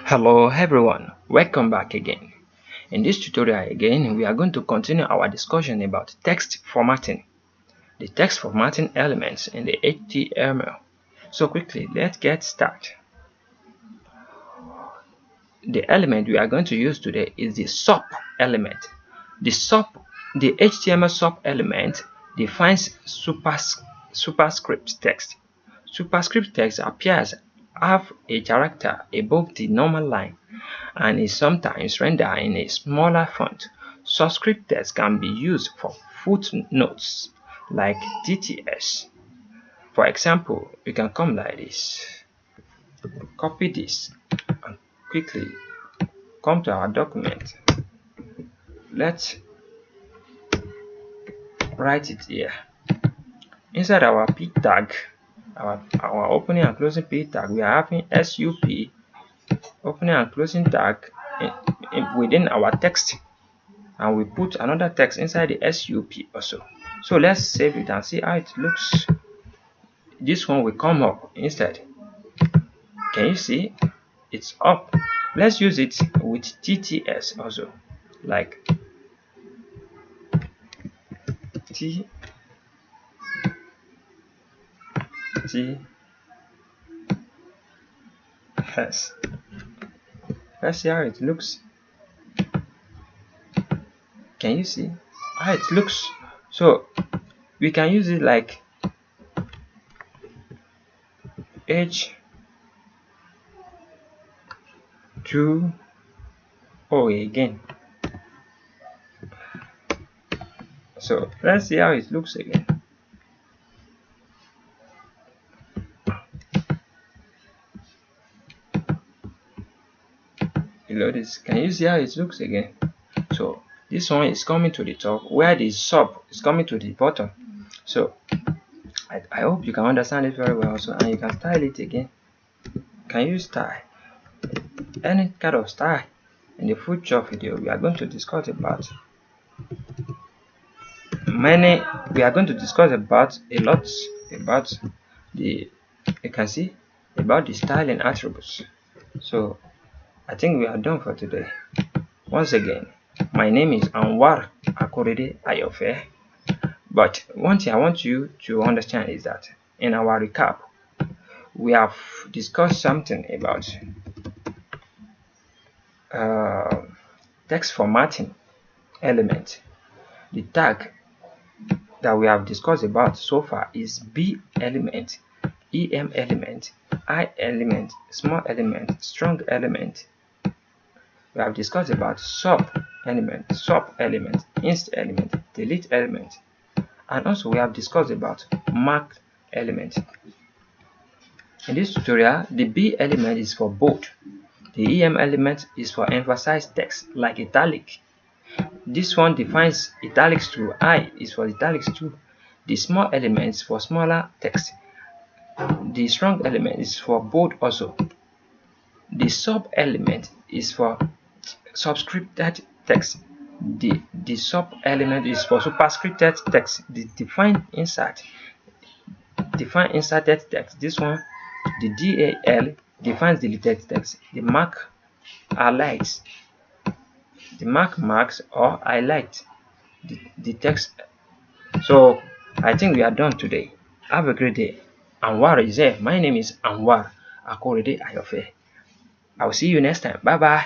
Hello everyone, welcome back again. In this tutorial again, we are going to continue our discussion about text formatting, the text formatting elements in the HTML. So quickly, let's get started. The element we are going to use today is the sub element. The HTML sub element defines superscript text. Superscript text appears have a character above the normal line and is sometimes rendered in a smaller font. Subscript text can be used for footnotes like DTS. For example, you can come like this, copy this, and quickly come to our document. Let's write it here. Inside our p tag, our opening and closing p tag, we are having sup opening and closing tag within our text, and we put another text inside the sup also. So let's save it and see how it looks. This one will come up instead. Can you see? It's up. Let's use it with TTS also, like TTS. Let's see how it looks. Can you see how it looks? So we can use it like H2O again. So let's see how it looks again. Below this, can you see how it looks again? So this one is coming to the top, where the sub is coming to the bottom. So I hope you can understand it very well also, and you can style it again. Can you style any kind of style? In the future video, we are going to discuss about a lot about the, you can see, about the styling attributes. So I think we are done for today. Once again, my name is Anwar Akorede Ayofe. But one thing I want you to understand is that in our recap, we have discussed something about text formatting element. The tag that we have discussed about so far is B element, EM element, I element, small element, strong element. We have discussed about sub element, inst element, delete element, and also we have discussed about mark element. In this tutorial, the B element is for bold, the EM element is for emphasized text like italic. This one defines italics too. I is for italics too. The small element is for smaller text. The strong element is for bold also. The sub element is for subscripted text. The sub element is for superscripted text. The defined inserted text. This one, the DAL defines deleted text. The mark highlights. The marks or highlight the text. So I think we are done today. Have a great day. Anwar is here. My name is Anwar Akorede Ayofe. I'll see you next time. Bye bye.